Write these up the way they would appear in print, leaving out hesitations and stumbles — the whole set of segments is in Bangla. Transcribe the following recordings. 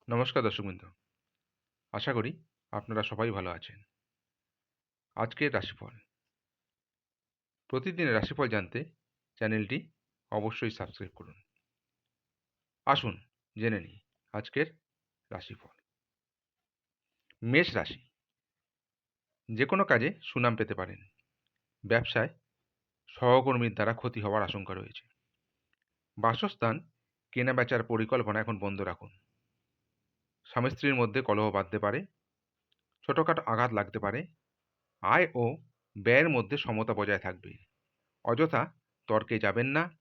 নমস্কার দর্শকবৃন্দ। আশা করি আপনারা সবাই ভালো আছেন। আজকের রাশিফল। প্রতিদিনের রাশিফল জানতে চ্যানেলটি অবশ্যই সাবস্ক্রাইব করুন। আসুন জেনে নিই আজকের রাশিফল। মেষ রাশি। যে কোনো কাজে সুনাম পেতে পারেন। ব্যবসায় সহকর্মীর দ্বারা ক্ষতি হওয়ার আশঙ্কা রয়েছে। বাসস্থান কেনাবেচার পরিকল্পনা এখন বন্ধ রাখুন। স্বামী স্ত্রীর মধ্যে কলহ বাধতে পারে। ছোটখাটো আঘাত লাগতে পারে। আয় ও ব্যয়ের মধ্যে সমতা বজায় থাকবে। অযথা তর্কে যাবেন না।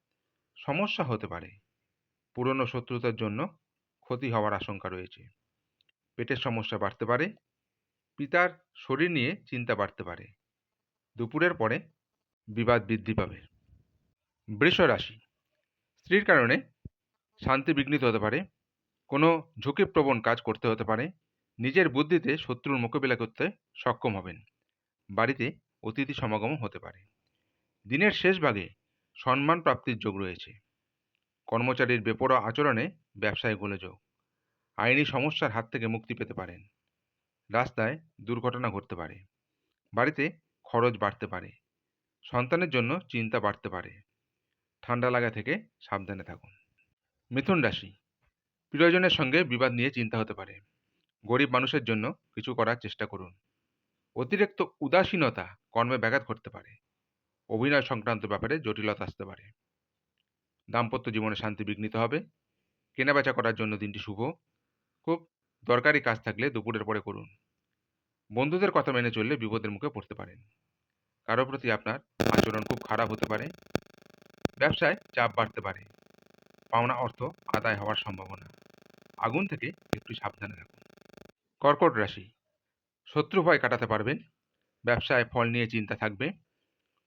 সমস্যা হতে পারে। পুরনো শত্রুতার জন্য ক্ষতি হওয়ার আশঙ্কা রয়েছে। পেটের সমস্যা বাড়তে পারে। পিতার শরীর নিয়ে চিন্তা বাড়তে পারে। দুপুরের পরে বিবাদ বৃদ্ধি পাবে। বৃষ রাশি। স্ত্রীর কারণে শান্তি বিঘ্নিত হতে পারে। কোনো ঝুঁকিপ্রবণ কাজ করতে হতে পারে। নিজের বুদ্ধিতে শত্রুর মোকাবিলা করতে সক্ষম হবেন। বাড়িতে অতিথি সমাগমও হতে পারে। দিনের শেষ ভাগে সম্মান প্রাপ্তির যোগ রয়েছে। কর্মচারীর বেপরোয়া আচরণে ব্যবসায় গোলযোগ। আইনি সমস্যার হাত থেকে মুক্তি পেতে পারেন। রাস্তায় দুর্ঘটনা ঘটতে পারে। বাড়িতে খরচ বাড়তে পারে। সন্তানের জন্য চিন্তা বাড়তে পারে। ঠান্ডা লাগা থেকে সাবধানে থাকুন। মিথুন রাশি। প্রিয়জনের সঙ্গে বিবাদ নিয়ে চিন্তা হতে পারে। গরিব মানুষের জন্য কিছু করার চেষ্টা করুন। অতিরিক্ত উদাসীনতা কর্মে ব্যাঘাত ঘটতে পারে। অভিনয় সংক্রান্ত ব্যাপারে জটিলতা আসতে পারে। দাম্পত্য জীবনে শান্তি বিঘ্নিত হবে। কেনাবেচা করার জন্য দিনটি শুভ। খুব দরকারি কাজ থাকলে দুপুরের পরে করুন। বন্ধুদের কথা মেনে চললে বিপদের মুখে পড়তে পারেন। কারো প্রতি আপনার আচরণ খুব খারাপ হতে পারে। ব্যবসায় চাপ বাড়তে পারে। পাওনা অর্থ আদায় হওয়ার সম্ভাবনা। আগুন থেকে একটু সাবধানে থাকুন। কর্কট রাশি। শত্রু ভয় কাটাতে পারবেন। ব্যবসায় ফল নিয়ে চিন্তা থাকবে।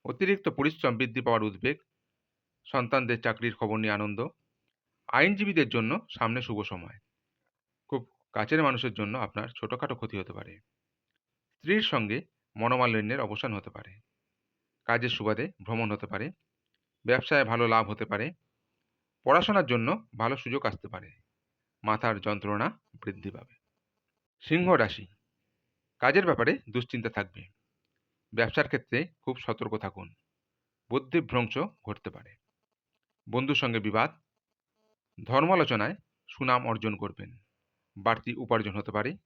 অতিরিক্ত পরিশ্রম বৃদ্ধি পাওয়ার উদ্বেগ। সন্তানদের চাকরির খবর নিয়ে আনন্দ। আইনজীবীদের জন্য সামনে শুভ সময়। খুব কাছের মানুষের জন্য আপনার ছোটখাটো ক্ষতি হতে পারে। স্ত্রীর সঙ্গে মনোমালিন্যের অবসান হতে পারে। কাজের সুবাদে ভ্রমণ হতে পারে। ব্যবসায় ভালো লাভ হতে পারে। পড়াশোনার জন্য ভালো সুযোগ আসতে পারে। মাথার যন্ত্রণা বৃদ্ধি পাবে। সিংহ রাশি। কাজের ব্যাপারে দুশ্চিন্তা থাকবে। ব্যবসার ক্ষেত্রে খুব সতর্ক থাকুন। বুদ্ধিভ্রংশ ঘটতে পারে। বন্ধুর সঙ্গে বিবাদ। ধর্মালোচনায় সুনাম অর্জন করবেন। বাড়তি উপার্জন হতে পারে।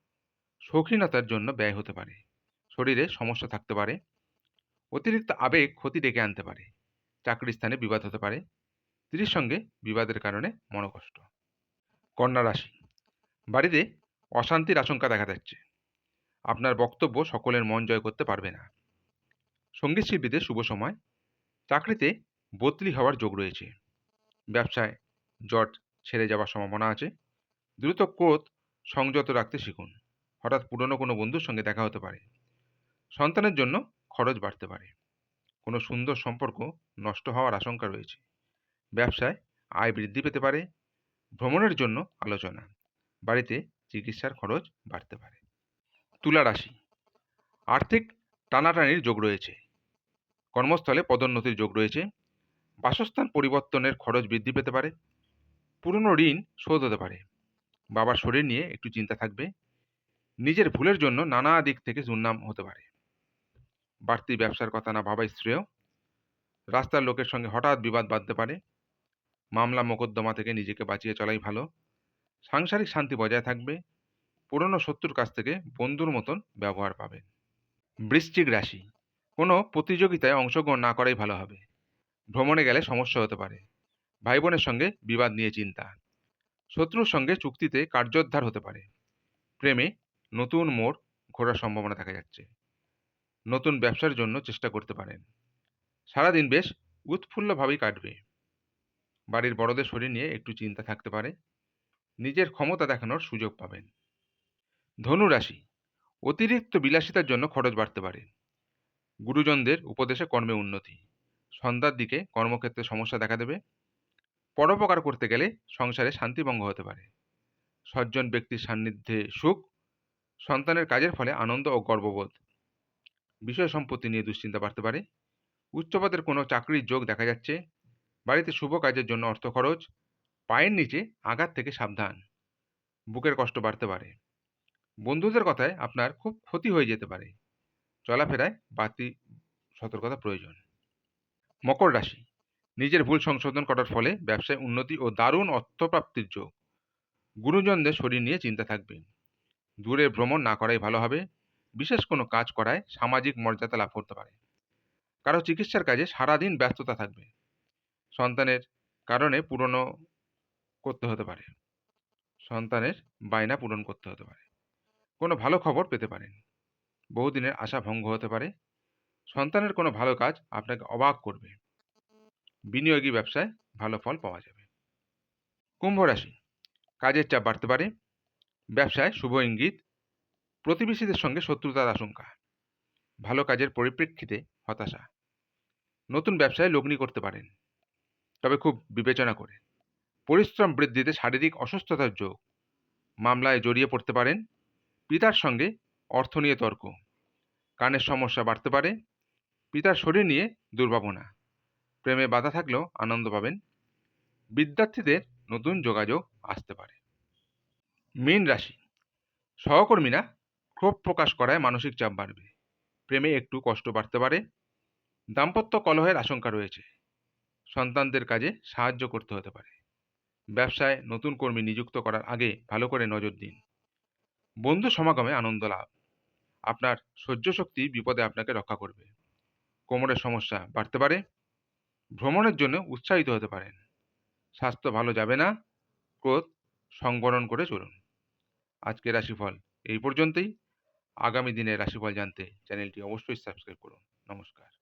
শৌখিনতার জন্য ব্যয় হতে পারে। শরীরে সমস্যা থাকতে পারে। অতিরিক্ত আবেগ ক্ষতি ডেকে আনতে পারে। চাকরির স্থানে বিবাদ হতে পারে। স্ত্রীর সঙ্গে বিবাদের কারণে মনোকষ্ট। কন্যা রাশি। বাড়িতে অশান্তির আশঙ্কা দেখা যাচ্ছে। আপনার বক্তব্য সকলের মন জয় করতে পারবে না। সঙ্গীত শিল্পীদের শুভ সময়। চাকরিতে বদলি হওয়ার যোগ রয়েছে। ব্যবসায় জট ছেড়ে যাওয়ার সম্ভাবনা আছে। দ্রুত ক্রোধ সংযত রাখতে শিখুন। হঠাৎ পুরনো কোনো বন্ধুর সঙ্গে দেখা হতে পারে। সন্তানের জন্য খরচ বাড়তে পারে। কোনো সুন্দর সম্পর্ক নষ্ট হওয়ার আশঙ্কা রয়েছে। ব্যবসায় আয় বৃদ্ধি পেতে পারে। ভ্রমণের জন্য আলোচনা। বাড়িতে চিকিৎসার খরচ বাড়তে পারে। তুলা রাশি। আর্থিক টানাটানির যোগ রয়েছে। কর্মস্থলে পদোন্নতির যোগ রয়েছে। বাসস্থান পরিবর্তনের খরচ বৃদ্ধি পেতে পারে। পুরনো ঋণ শোধ হতে পারে। বাবার শরীর নিয়ে একটু চিন্তা থাকবে। নিজের ভুলের জন্য নানা দিক থেকে দুর্নাম হতে পারে। বাড়তি ব্যবসার কথা না ভাবাই শ্রেয়। রাস্তার লোকের সঙ্গে হঠাৎ বিবাদ বাঁধতে পারে। মামলা মোকদ্দমা থেকে নিজেকে বাঁচিয়ে চলাই ভালো। সাংসারিক শান্তি বজায় থাকবে। পুরনো শত্রুর কাছ থেকে বন্ধুর মতন ব্যবহার পাবেন। বৃশ্চিক রাশি। কোনো প্রতিযোগিতায় অংশগ্রহণ না করাই ভালো হবে। ভ্রমণে গেলে সমস্যা হতে পারে। ভাই বোনের সঙ্গে বিবাদ নিয়ে চিন্তা। শত্রুর সঙ্গে চুক্তিতে কার্যোদ্ধার হতে পারে। প্রেমে নতুন মোড় ঘোরার সম্ভাবনা দেখা যাচ্ছে। নতুন ব্যবসার জন্য চেষ্টা করতে পারেন। সারাদিন বেশ উৎফুল্লভাবেই কাটবে। বাড়ির বড়দের শরীর নিয়ে একটু চিন্তা থাকতে পারে। নিজের ক্ষমতা দেখানোর সুযোগ পাবেন। ধনু রাশি। অতিরিক্ত বিলাসিতার জন্য খরচ বাড়তে পারে। গুরুজনদের উপদেশে কর্মে উন্নতি। সন্ধ্যার দিকে কর্মক্ষেত্রে সমস্যা দেখা দেবে। পরোপকার করতে গেলে সংসারে শান্তিভঙ্গ হতে পারে। সজ্জন ব্যক্তির সান্নিধ্যে সুখ। সন্তানের কাজের ফলে আনন্দ ও গর্ববোধ। বিষয় সম্পত্তি নিয়ে দুশ্চিন্তা বাড়তে পারে। উচ্চপদের কোনো চাকরির যোগ দেখা যাচ্ছে। বাড়িতে শুভ কাজের জন্য অর্থ খরচ। পায়ের নিচে আঘাত থেকে সাবধান। বুকের কষ্ট বাড়তে পারে। বন্ধুদের কথায় আপনার খুব ক্ষতি হয়ে যেতে পারে। চলাফেরায় বাড়তি সতর্কতা প্রয়োজন। মকর রাশি, নিজের ভুল সংশোধন করার ফলে ব্যবসায় উন্নতি ও দারুণ অর্থপ্রাপ্তির যোগ। গুরুজনদের শরীর নিয়ে চিন্তা থাকবে। দূরে ভ্রমণ না করাই ভালো হবে। বিশেষ কোনো কাজ করায় সামাজিক মর্যাদা লাভ করতে পারে। কারো চিকিৎসার কাজে সারাদিন ব্যস্ততা থাকবে। সন্তানের কারণে করতে হতে পারে সন্তানের বায়না পূরণ করতে হতে পারে। কোনো ভালো খবর পেতে পারেন। বহুদিনের আশা ভঙ্গ হতে পারে। সন্তানের কোনো ভালো কাজ আপনাকে অবাক করবে। বিনিয়োগী ব্যবসায় ভালো ফল পাওয়া যাবে। কুম্ভ রাশি, কাজের চাপ বাড়তে পারে। ব্যবসায় শুভ ইঙ্গিত। প্রতিবেশীদের সঙ্গে শত্রুতার আশঙ্কা। ভালো কাজের পরিপ্রেক্ষিতে হতাশা। নতুন ব্যবসায় লগ্নি করতে পারেন, তবে খুব বিবেচনা করে। পরিশ্রম বৃদ্ধিতে শারীরিক অসুস্থতার যোগ। মামলায় জড়িয়ে পড়তে পারেন। পিতার সঙ্গে অর্থ নিয়ে তর্ক। কানের সমস্যা বাড়তে পারে। পিতার শরীর নিয়ে দুর্ভাবনা। প্রেমে বাধা থাকলেও আনন্দ পাবেন। বিদ্যার্থীদের নতুন যোগাযোগ আসতে পারে। মীন রাশি, সহকর্মীরা ক্ষোভ প্রকাশ করায় মানসিক চাপ বাড়বে। প্রেমে একটু কষ্ট বাড়তে পারে। দাম্পত্য কলহের আশঙ্কা রয়েছে। সন্তানদের কাজে সাহায্য করতে হতে পারে। ব্যবসায় নতুন কর্মী নিযুক্ত করার আগে ভালো করে নজর দিন। বন্ধু সমাগমে আনন্দ লাভ। আপনার সহ্য শক্তি বিপদে আপনাকে রক্ষা করবে। কোমরের সমস্যা বাড়তে পারে। ভ্রমণের জন্য উৎসাহিত হতে পারেন। স্বাস্থ্য ভালো যাবে না। ক্রোধ সংবরণ করে চলুন। আজকের রাশিফল এই পর্যন্তই। আগামী দিনের রাশিফল জানতে চ্যানেলটি অবশ্যই সাবস্ক্রাইব করুন। নমস্কার।